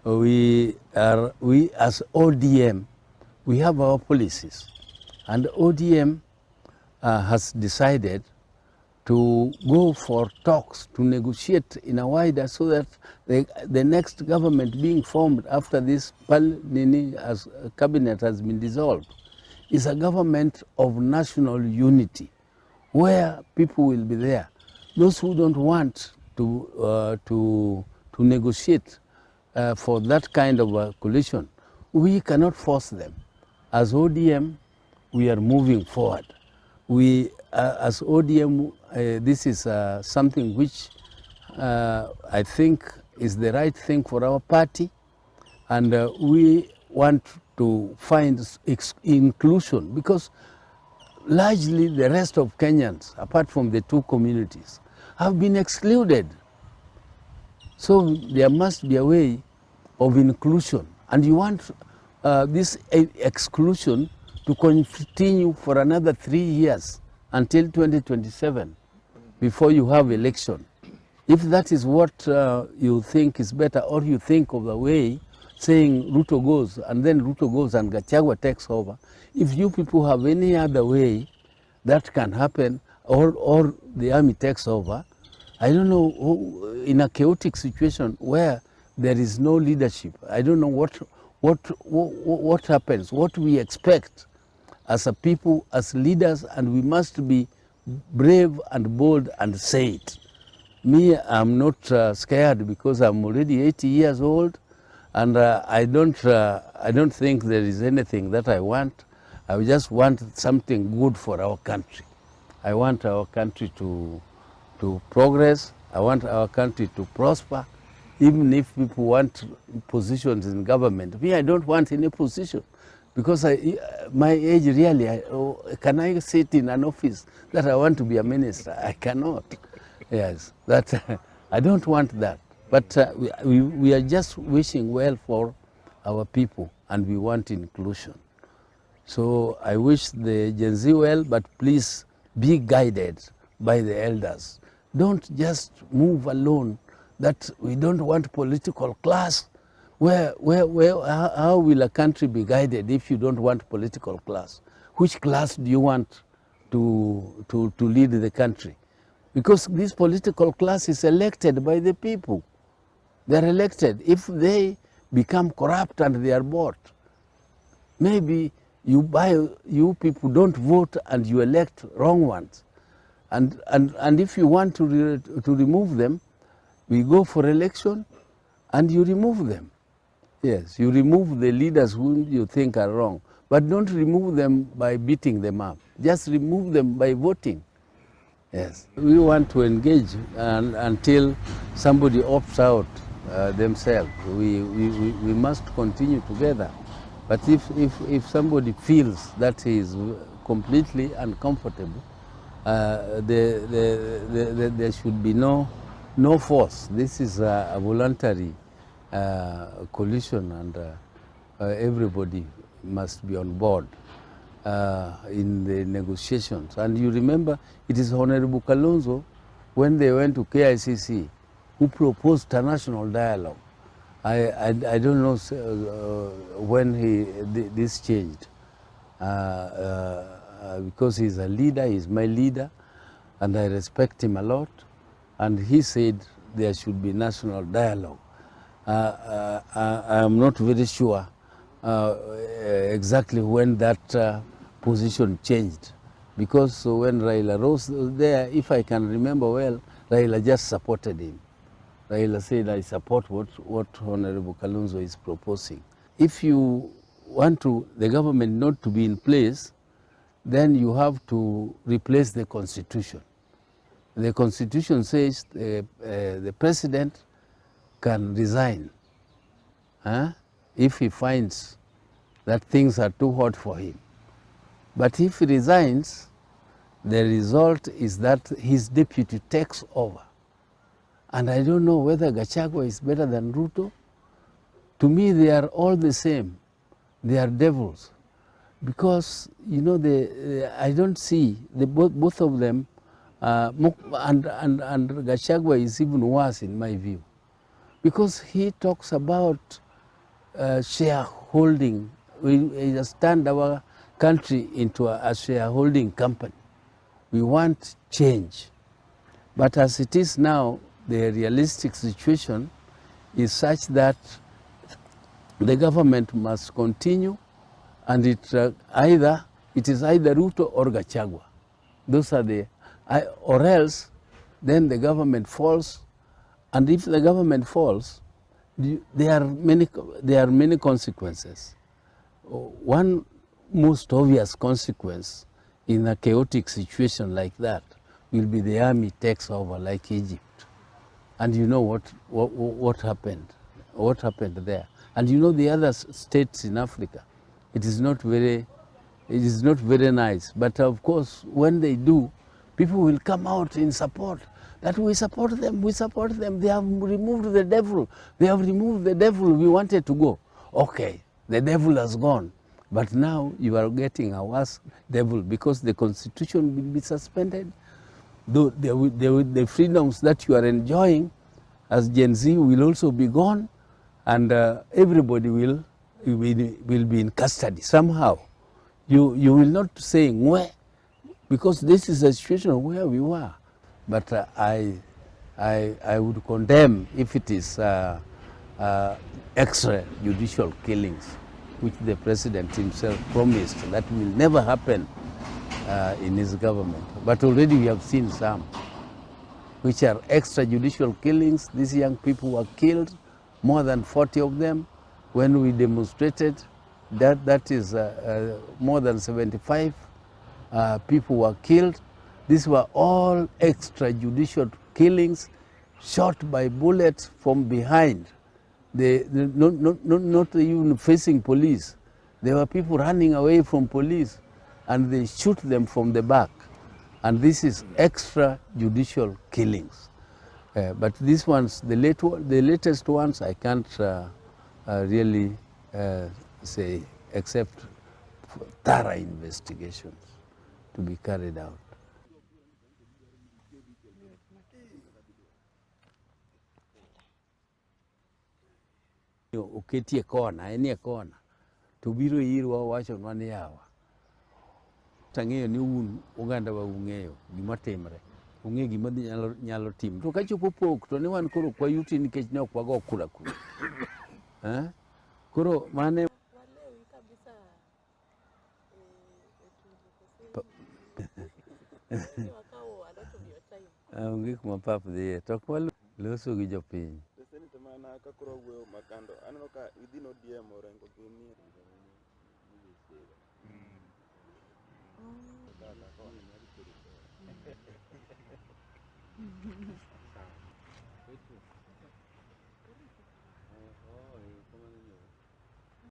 we as ODM, we have our policies, and ODM has decided to go for talks to negotiate in a wider, so that the next government being formed after this cabinet has been dissolved is a government of national unity, where people will be there. Those who don't want to negotiate for that kind of a coalition, we cannot force them. As ODM, we are moving forward. We, as ODM, this is something which I think is the right thing for our party, and we want to find inclusion, because largely the rest of Kenyans, apart from the two communities, have been excluded. So there must be a way of inclusion, and you want this exclusion to continue for another 3 years until 2027 before you have election. If that is what you think is better, or you think of the way saying Ruto goes and then Ruto goes and Gachagua takes over, if you people have any other way that can happen, or the army takes over, I don't know, in a chaotic situation where there is no leadership, I don't know what happens, what we expect as a people, as leaders, and we must be brave and bold and say it. Me, I'm not scared, because I'm already 80 years old, and I don't think there is anything that I want. I just want something good for our country. I want our country to progress. I want our country to prosper. Even if people want positions in government, me, I don't want any position, because my age really, can I sit in an office that I want to be a minister? I cannot. Yes, that I don't want that. But we are just wishing well for our people, and we want inclusion. So I wish the Gen Z well, but please be guided by the elders. Don't just move alone. That we don't want political class. How will a country be guided if you don't want political class? Which class do you want to lead the country? Because this political class is elected by the people. They're elected. If they become corrupt and they are bought, maybe you people don't vote and you elect wrong ones. And if you want to remove them, we go for election and you remove them. Yes, you remove the leaders whom you think are wrong, but don't remove them by beating them up. Just remove them by voting. Yes, we want to engage until somebody opts out themselves. We must continue together. But if somebody feels that he is completely uncomfortable, there should be no force. This is a voluntary coalition, and everybody must be on board in the negotiations. And you remember, it is Honorable Kalonzo, when they went to KICC, who proposed a national dialogue. I don't know when this changed, because he's a leader, he's my leader, and I respect him a lot. And he said there should be national dialogue. I am not very sure exactly when that position changed, because when Raila rose there, if I can remember well, Raila just supported him. Raila said, I support what Honorable Kalonzo is proposing. If you want the government not to be in place, then you have to replace the constitution. The constitution says the president can resign if he finds that things are too hot for him. But if he resigns, the result is that his deputy takes over. And I don't know whether Gachagua is better than Ruto. To me, they are all the same. They are devils. Because, you know, I don't see both of them, and Gachagua is even worse in my view. Because he talks about shareholding. We just turned our country into a shareholding company. We want change. But as it is now, the realistic situation is such that the government must continue, and it is either Ruto or Gachagua. Those are the, or else then the government falls, and if the government falls, there are many consequences. One most obvious consequence in a chaotic situation like that will be the army takes over like Egypt. And you know what happened? What happened there? And you know the other states in Africa, it is not very nice. But of course, when they do, people will come out in support. That we support them, we support them. They have removed the devil. They have removed the devil. We wanted to go. Okay, the devil has gone. But now you are getting a worse devil because the constitution will be suspended. The freedoms that you are enjoying as Gen Z will also be gone, and everybody will be in custody somehow. You will not say where, because this is a situation where we were. But I would condemn if it is extrajudicial killings, which the president himself promised that will never happen in his government. But already we have seen some, which are extrajudicial killings. These young people were killed, more than 40 of them, when we demonstrated. That is more than 75 people were killed. These were all extrajudicial killings, shot by bullets from behind. Not even facing police. There were people running away from police, and they shoot them from the back. And this is extrajudicial killings. But these ones, the latest ones, I can't really say, except thorough investigations to be carried out. Oketie kona, enie kona, to biro irwa wacho ni yawa. Tang'eyo ni un oganda wa ung'eyo gima timre, ung'e gima nyalo timo. To kachopo pok to ne wan koro kwayuti nikech ne ok wago kura kura. Koro mane onge kuma pap dhiye, to ok waloso gi jopiny.